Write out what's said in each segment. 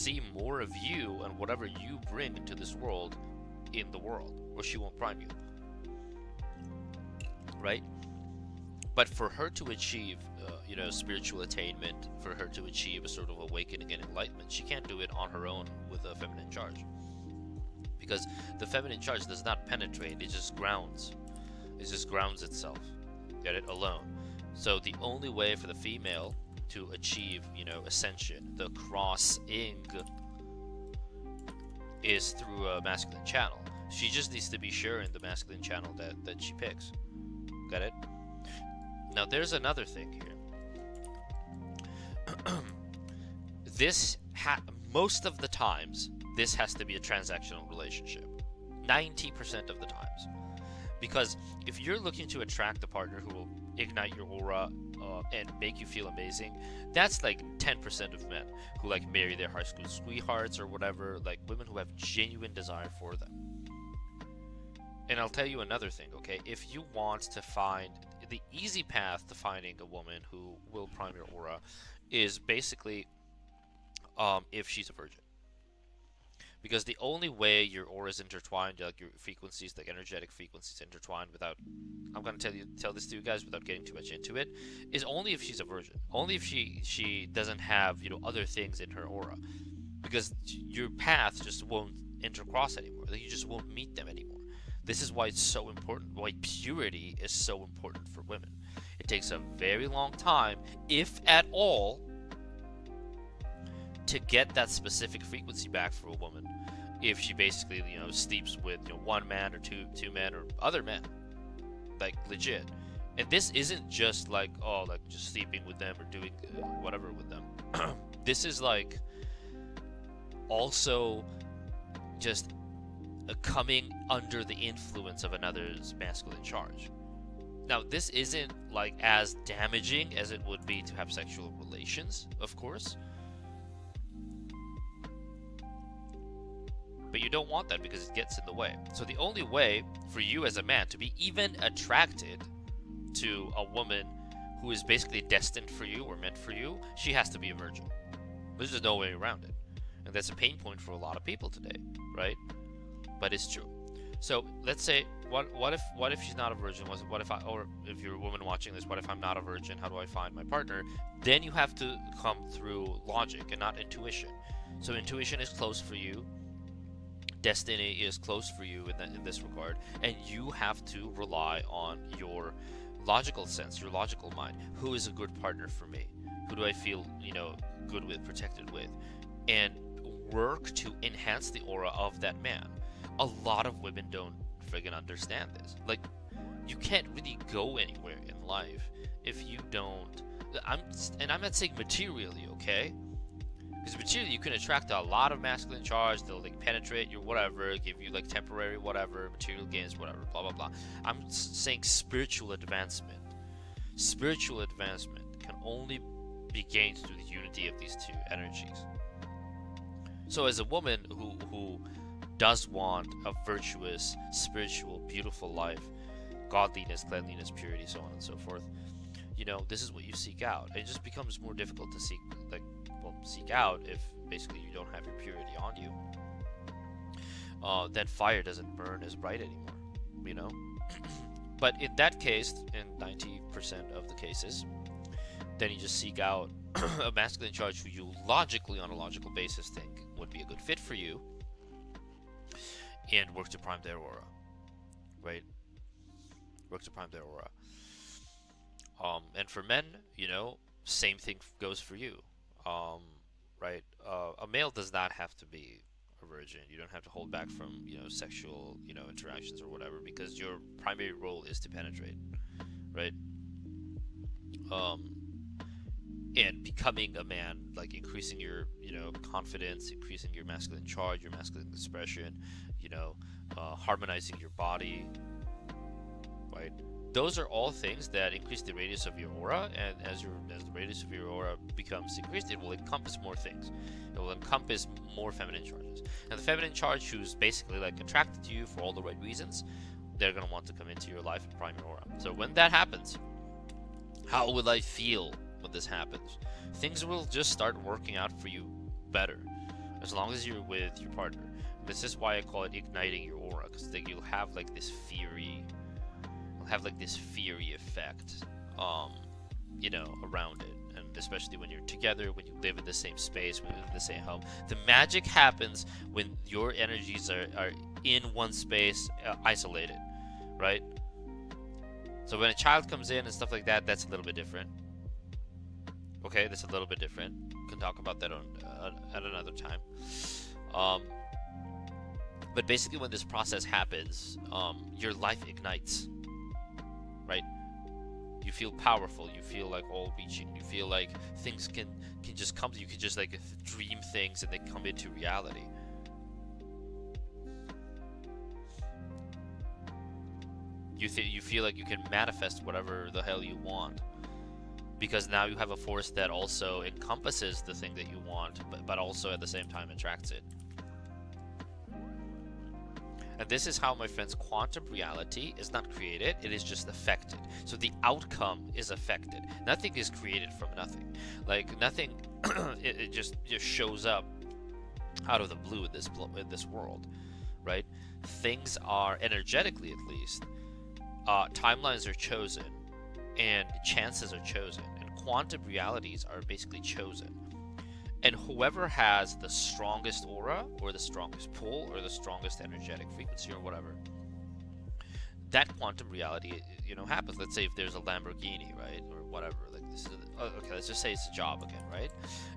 see more of you and whatever you bring into this world in the world, or she won't prime you, right? But for her to achieve, spiritual attainment, for her to achieve a sort of awakening and enlightenment, she can't do it on her own with a feminine charge, because the feminine charge does not penetrate; it just grounds. It just grounds itself. Get it? Alone. So the only way for the female to achieve, ascension, the crossing, is through a masculine channel. She just needs to be sure in the masculine channel that she picks. Got it? Now there's another thing here. Most of the times, this has to be a transactional relationship. 90% of the times. Because if you're looking to attract a partner who will ignite your aura and make you feel amazing, that's like 10% of men who like marry their high school sweethearts or whatever, like women who have genuine desire for them. And I'll tell you another thing, okay? If you want to find the easy path to finding a woman who will prime your aura is basically if she's a virgin. Because the only way your aura is intertwined, like your frequencies, like energetic frequencies intertwined without, I'm going to tell this to you guys without getting too much into it, is only if she's a virgin. Only if she doesn't have, other things in her aura. Because your path just won't intercross anymore. Like, you just won't meet them anymore. This is why it's so important, why purity is so important for women. It takes a very long time, if at all, to get that specific frequency back for a woman if she basically sleeps with one man or two men or other men, like legit. And this isn't just like just sleeping with them or doing whatever with them. This is like also just coming under the influence of another's masculine charge. Now this isn't like as damaging as it would be to have sexual relations, of course. But you don't want that because it gets in the way. So the only way for you as a man to be even attracted to a woman who is basically destined for you or meant for you, she has to be a virgin. There's just no way around it. And that's a pain point for a lot of people today, right? But it's true. So let's say, what if she's not a virgin? Or if you're a woman watching this, what if I'm not a virgin? How do I find my partner? Then you have to come through logic and not intuition. So intuition is close for you. Destiny is close for you in this regard, and you have to rely on your logical sense, your logical mind. Who is a good partner for me? Who do I feel, good with, protected with? And work to enhance the aura of that man. A lot of women don't friggin' understand this. Like, you can't really go anywhere in life if you don't. I'm not saying materially, okay? Because materially, you can attract a lot of masculine charge. They'll like penetrate your whatever, give you like temporary whatever, material gains, whatever, blah blah blah. I'm saying spiritual advancement. Spiritual advancement can only be gained through the unity of these two energies. So, as a woman who does want a virtuous, spiritual, beautiful life, godliness, cleanliness, purity, so on and so forth, this is what you seek out. It just becomes more difficult to seek out if basically you don't have your purity on you. Then fire doesn't burn as bright anymore, But in that case, in 90% of the cases, then you just seek out a masculine charge who you logically, on a logical basis, think would be a good fit for you, and work to prime their aura, right? Work to prime their aura. And for men, same thing goes for you. Right? A male does not have to be a virgin. You don't have to hold back from, sexual, interactions or whatever, because your primary role is to penetrate, right? And becoming a man, like increasing your, confidence, increasing your masculine charge, your masculine expression, harmonizing your body, right? Those are all things that increase the radius of your aura, and as the radius of your aura becomes increased, it will encompass more things. It will encompass more feminine charges. And the feminine charge, who's basically like attracted to you for all the right reasons, they're going to want to come into your life and prime your aura. So when that happens, how will I feel when this happens? Things will just start working out for you better. as long as you're with your partner. This is why I call it igniting your aura, because like you'll have like this fury, you'll have like this fury effect, um, around it. And especially when you're together, when you live in the same space, when you live in the same home, the magic happens when your energies are in one space, isolated, right? So when a child comes in and stuff like that, that's a little bit different. Okay, that's a little bit different. We can talk about that at another time. But basically, when this process happens, your life ignites, right? You feel powerful. You feel like all-reaching. You feel like things can just come. You can just like dream things and they come into reality. You feel like you can manifest whatever the hell you want, because now you have a force that also encompasses the thing that you want, but also at the same time attracts it. And this is how, my friends, quantum reality is not created, it is just affected. So the outcome is affected. Nothing is created from nothing. Like nothing, it just shows up out of the blue in this world, right? Things are, energetically at least, timelines are chosen, and chances are chosen, and quantum realities are basically chosen. And whoever has the strongest aura, or the strongest pull, or the strongest energetic frequency, or whatever, that quantum reality, happens. Let's say if there's a Lamborghini, right, or whatever. Like this is, okay, let's just say it's a job again, right?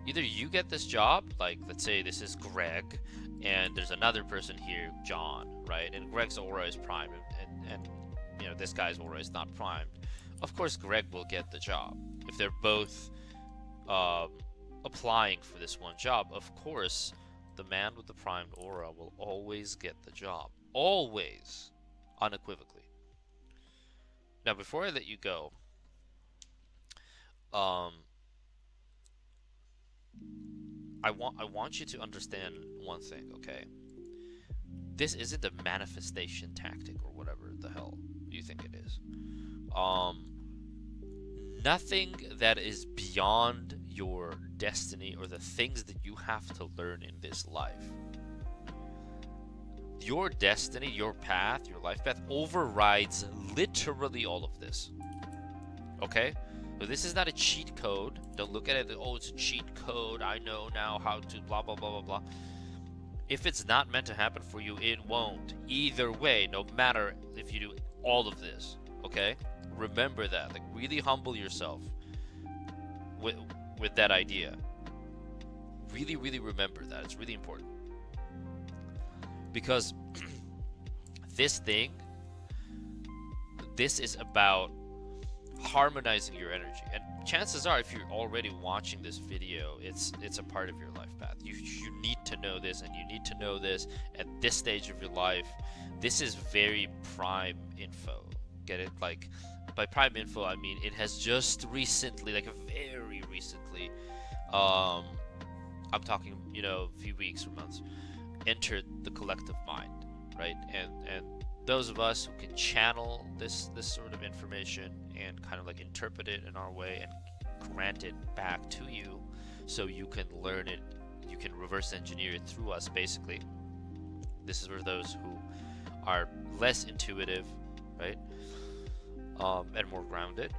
Either you get this job, like let's say this is Greg, and there's another person here, John, right? And Greg's aura is primed, and this guy's aura is not primed. Of course, Greg will get the job if they're both applying for this one job. Of course, the man with the primed aura will always get the job. Always. Unequivocally. Now, before I let you go, I want you to understand one thing, okay? This isn't a manifestation tactic or whatever the hell you think it is. Nothing that is beyond your destiny or the things that you have to learn in this life. Your destiny, your path, your life path overrides literally all of this. Okay? So this is not a cheat code. Don't look at it, oh, it's a cheat code. I know now how to blah, blah, blah, blah, blah. If it's not meant to happen for you, it won't. Either way, no matter if you do all of this. Okay? Remember that. Like, really humble yourself with that idea. Really, really remember that. It's really important. Because this is about harmonizing your energy. And chances are, if you're already watching this video, it's a part of your life path. You need to know this, and you need to know this at this stage of your life. This is very prime info. Get it? Like, by prime info, I mean it has just recently, like very recently, I'm talking, a few weeks or months, entered the collective mind, right? And those of us who can channel this sort of information and kind of like interpret it in our way and grant it back to you, so you can learn it, you can reverse engineer it through us, basically. This is for those who are less intuitive, right? And more grounded.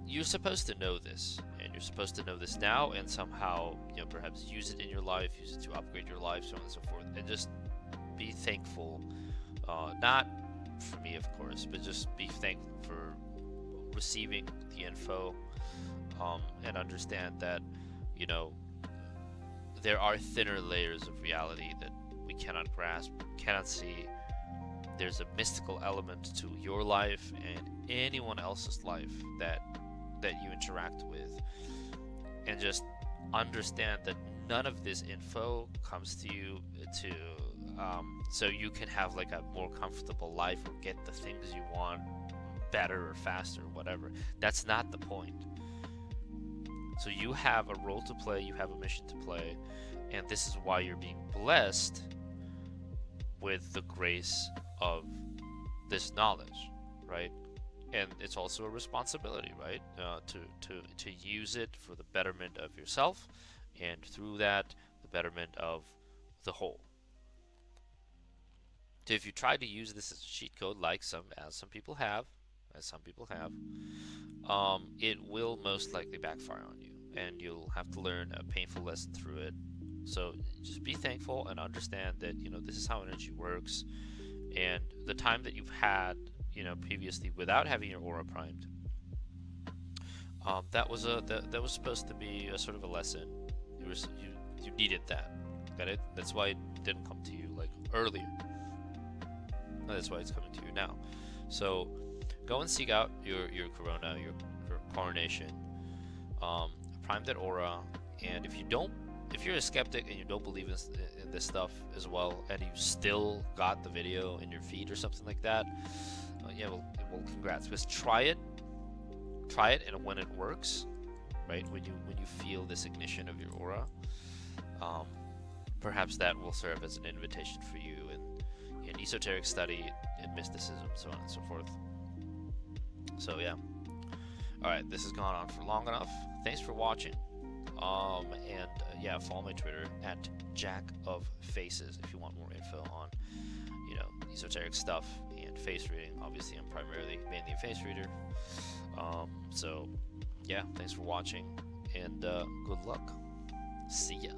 You're supposed to know this, and you're supposed to know this now, and somehow, perhaps use it in your life, use it to upgrade your life, so on and so forth, and just be thankful. Not for me, of course, but just be thankful for receiving the info, and understand that, there are thinner layers of reality that we cannot grasp, cannot see. There's a mystical element to your life and anyone else's life that you interact with, and just understand that none of this info comes to you so you can have like a more comfortable life or get the things you want better or faster or whatever. That's not the point. So you have a role to play, you have a mission to play, and this is why you're being blessed with the grace of this knowledge, right? And it's also a responsibility, right? To use it for the betterment of yourself, and through that, betterment of the whole. So if you try to use this as a cheat code, like some people have, it will most likely backfire on you, and you'll have to learn a painful lesson through it. So just be thankful and understand that this is how energy works, and the time that you've had previously without having your aura primed, that was supposed to be a sort of a lesson. You needed that. Got it? That's why it didn't come to you like earlier. That's why it's coming to you now. So go and seek out your corona, your coronation. Prime that aura, and if you're a skeptic and you don't believe in this stuff as well, and you still got the video in your feed or something like that, yeah, well, congrats. Just try it, and when it works, right? When you feel this ignition of your aura, perhaps that will serve as an invitation for you in esoteric study, in mysticism, so on and so forth. So yeah. Alright, this has gone on for long enough. Thanks for watching. Yeah, follow my Twitter at Jack of Faces if you want more info on, esoteric stuff and face reading. Obviously, I'm mainly a face reader. So yeah, thanks for watching, and good luck. See ya.